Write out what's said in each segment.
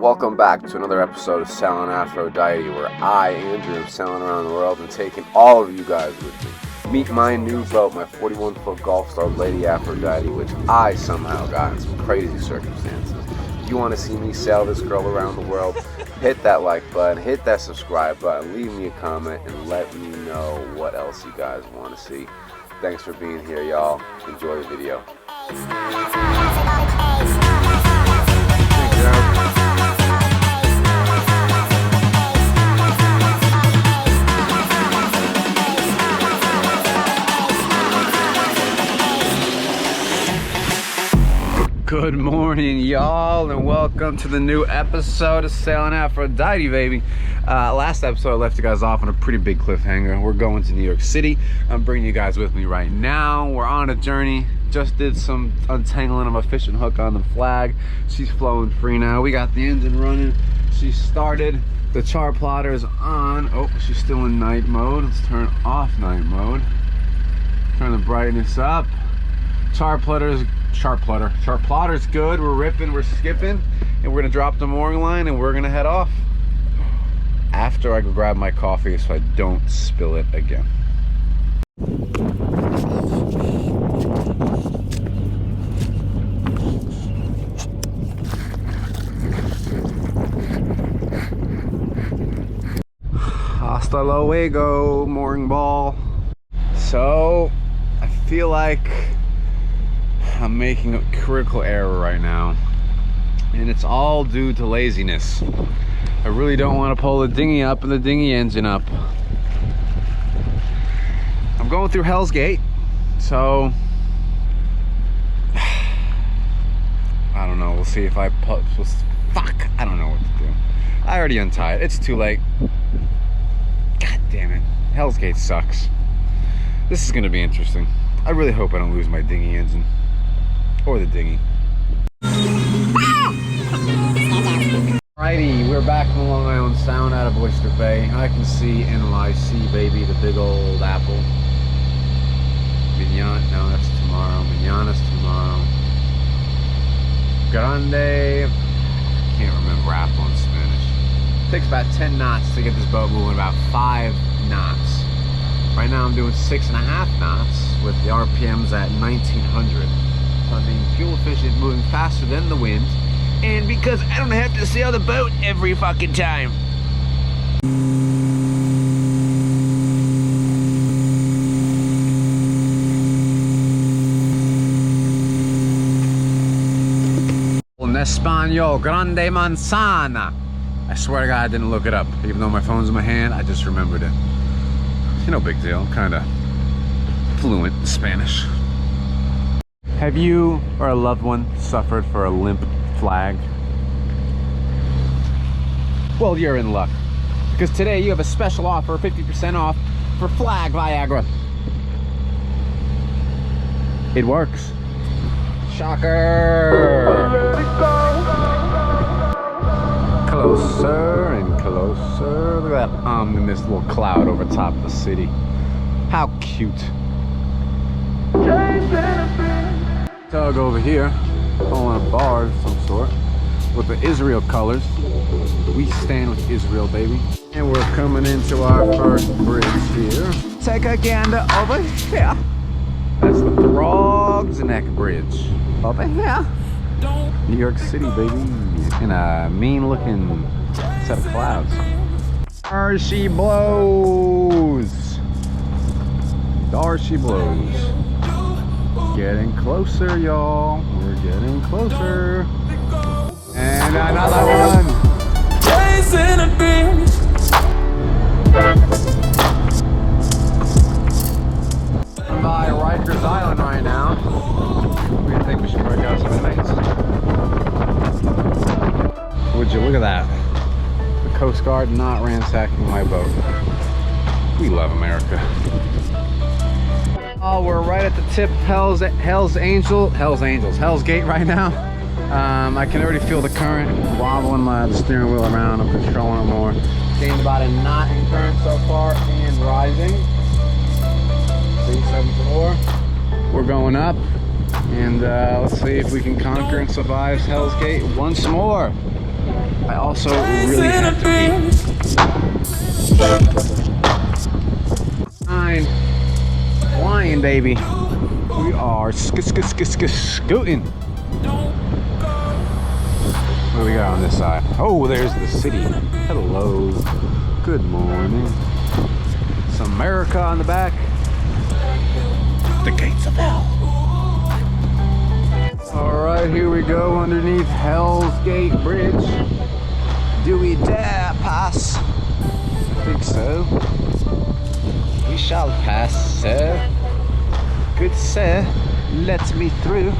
Welcome back to another episode of Sailing Afrodite, where I, Andrew, am sailing around the world and taking all of you guys with me. Meet my new boat, my 41-foot Gulfstar Lady Aphrodite, which I somehow got in some crazy circumstances. If you want to see me sail this girl around the world, hit that like button, hit that subscribe button, leave me a comment, and let me know what else you guys want to see. Thanks for being here, y'all. Enjoy the video. Good morning, y'all, and welcome to the new episode of Sailing Aphrodite, baby. Last episode I left you guys off on a pretty big cliffhanger. We're going to New York City. I'm bringing you guys with me right now. We're on a journey. Just did some untangling of a fishing hook on the flag. She's flowing free now. We got the engine running. She started. The chart plotter is on. Oh, she's still in night mode. Let's turn off night mode. Turn the brightness up. Chart plotter's good. We're ripping, we're skipping, and we're gonna drop the mooring line and we're gonna head off after I go grab my coffee so I don't spill it again. Hasta luego, mooring ball. So I feel like I'm making a critical error right now, and it's all due to laziness. I really don't want to pull the dinghy up and the dinghy engine up. I'm going through Hell's Gate, so I don't know. We'll see if I fuck. I don't know what to do. I already untied. It's too late. God damn it. Hell's Gate sucks. This is gonna be interesting. I really hope I don't lose my dinghy engine. Or the dinghy. Alrighty, we're back in Long Island Sound out of Oyster Bay. I can see NYC, baby, the big old apple. No, that's tomorrow. Mañana's tomorrow. Grande. Can't remember apple in Spanish. It takes about 10 knots to get this boat moving, about 5 knots. Right now I'm doing 6.5 knots with the RPMs at 1900. I'm being fuel efficient, moving faster than the wind, and because I don't have to sail the boat every fucking time. En español, grande manzana. I swear to God I didn't look it up, even though my phone's in my hand. I just remembered it. No big deal. I'm kind of fluent in Spanish. Have you or a loved one suffered for a limp flag? Well, you're in luck, because today you have a special offer, 50% off for Flag Viagra. It works. Shocker! Closer and closer. Look at that ominous little cloud over top of the city. How cute. Tug over here, pulling a bar of some sort with the Israel colors. We stand with Israel, baby. And we're coming into our first bridge here. Take a gander over here. That's the Throg's Neck Bridge. Over here. New York City, baby. In a mean looking set of clouds. There she blows. There she blows. Getting closer, y'all. We're getting closer. And another one. I'm by Rikers Island right now. We think we should break out some inmates. Would you look at that? The Coast Guard not ransacking my boat. We love America. Oh, we're right at the tip Hell's Gate right now. I can already feel the current wobbling the steering wheel around. I'm controlling it more. Gained about a knot in current so far and rising. 374. We're going up, and let's see if we can conquer and survive Hell's Gate once more. I also really empty. Flying, baby. We are scooting. What do we got on this side? Oh, there's the city. Hello. Good morning. It's America on the back. The gates of hell. All right, here we go underneath Hell's Gate Bridge. Do we dare pass? I think so. We shall pass, sir. Good sir, let me through.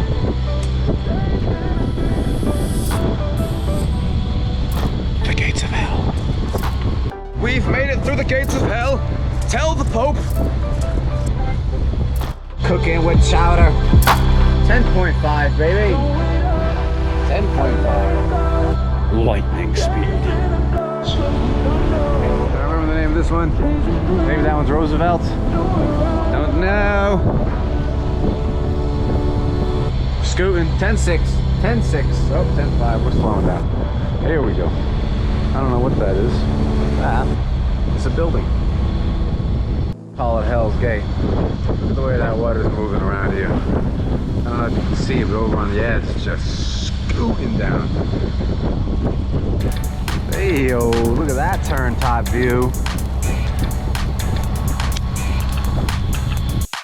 The gates of hell. We've made it through the gates of hell. Tell the Pope. Cooking with chowder. 10.5, baby. 10.5. Lightning speed. I remember the name of this one. Maybe that one's Roosevelt. Don't know. Scooting. 10.6. 10.6. Oh, 10.5. We're slowing down. Here we go. I don't know what that is. Ah, it's a building. Call it Hell's Gate. Look at the way that water's moving around here. I don't know if you can see it, but over on the edge, it's just scooting down. Hey, yo, look at that turn top view.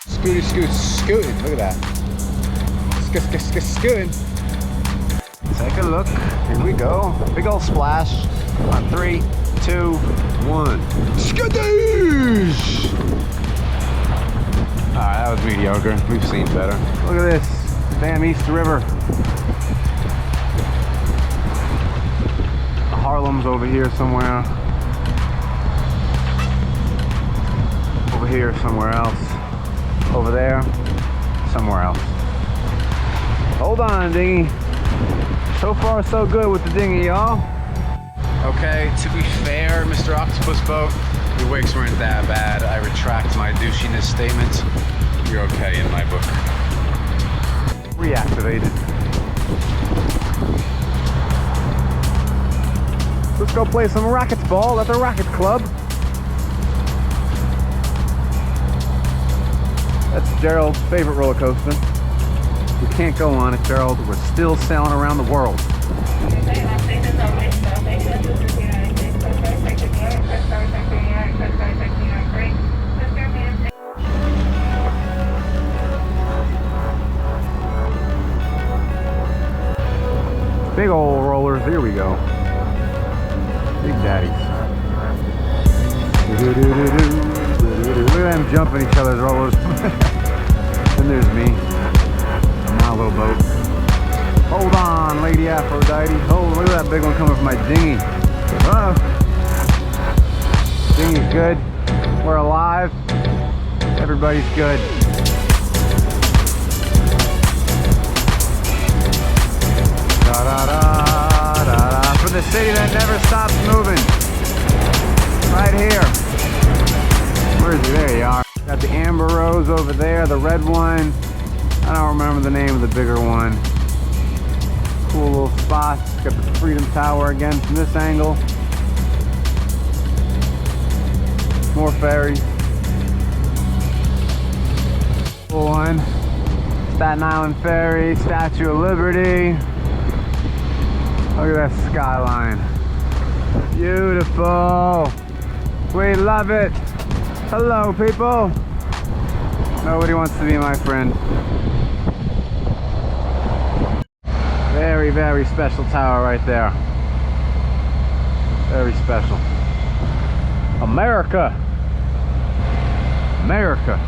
Scooting. Look at that. Scooting. Take a look. Here we go. Big old splash. On 3, 2, 1. Skadoosh! Alright, that was mediocre. We've seen better. Look at this. Damn East River. Harlem's over here somewhere. Over here somewhere else. Over there. Somewhere else. Hold on, dinghy. So far, so good with the dinghy, y'all. Okay, to be fair, Mr. Octopus Boat, your wakes weren't that bad. I retract my douchiness statement. You're okay in my book. Reactivated. Let's go play some racquetball at the Racket Club. That's Gerald's favorite roller coaster. We can't go on it, Gerald. We're still sailing around the world. Big old rollers, here we go. Big daddies. Look at them jumping each other's rollers. Then there's me. My little boat. Hold on, Lady Afrodite. Oh, look at that big one coming from my dinghy. Oh. Dinghy's good. We're alive. Everybody's good. Da, da, da, da, da. For the city that never stops moving. Right here. Where is he? There you are. Got the amber rose over there, the red one. I don't remember the name of the bigger one. Cool little spots. Got the Freedom Tower again from this angle. More ferries. Cool one. Staten Island Ferry, Statue of Liberty. Look at that skyline. Beautiful. We love it. Hello, people. Nobody wants to be my friend. Very, very special tower right there. Very special. America. America.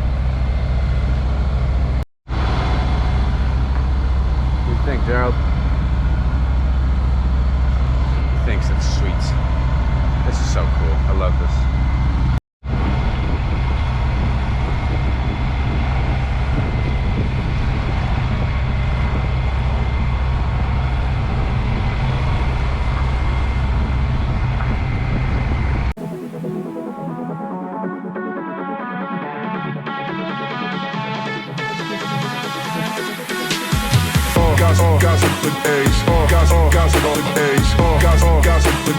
What do you think, Gerald? He thinks it's sweet. This is so cool. I love this. Gossip with Ace, gossip with Ace, gossip with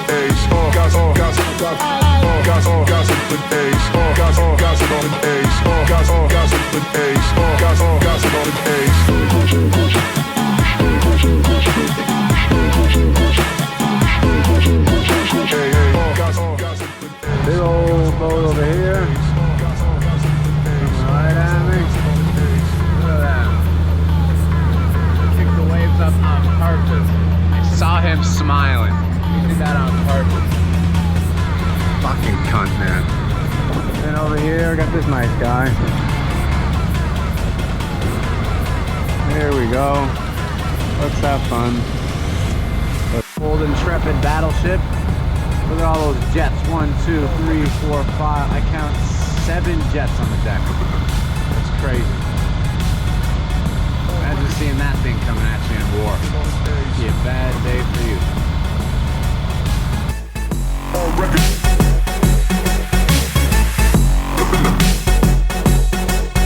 fucking cunt, man. And over here, I got this nice guy. Here we go. Let's have fun. Old intrepid battleship. Look at all those jets. 1, 2, 3, 4, 5. I count 7 jets on the deck. That's crazy. Imagine seeing that thing coming at you in war. It'd be a bad day for you.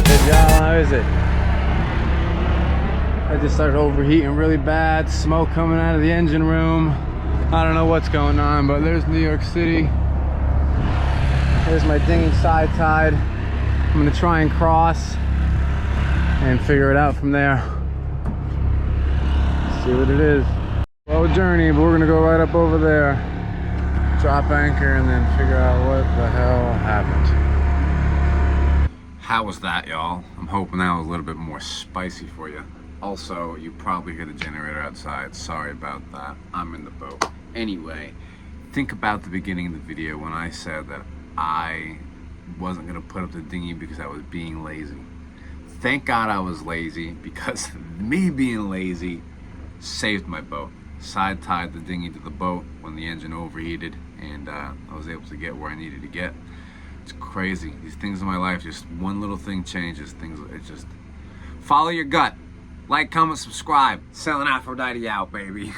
Hey y'all, how is it? I just started overheating really bad. Smoke coming out of the engine room. I don't know what's going on, but there's New York City. There's my dinghy side tide. I'm gonna try and cross and figure it out from there. See what it is. Slow journey, but we're gonna go right up over there, drop anchor, and then figure out what the hell happened. How was that, y'all? I'm hoping that was a little bit more spicy for you. Also, you probably hear the generator outside. Sorry about that. I'm in the boat. Anyway, think about the beginning of the video when I said that I wasn't gonna put up the dinghy because I was being lazy. Thank God I was lazy, because me being lazy saved my boat. Side tied the dinghy to the boat when the engine overheated, and I was able to get where I needed to get. It's crazy. These things in my life, just one little thing changes things. It just follow your gut. Like, comment, subscribe. Selling Aphrodite out, baby.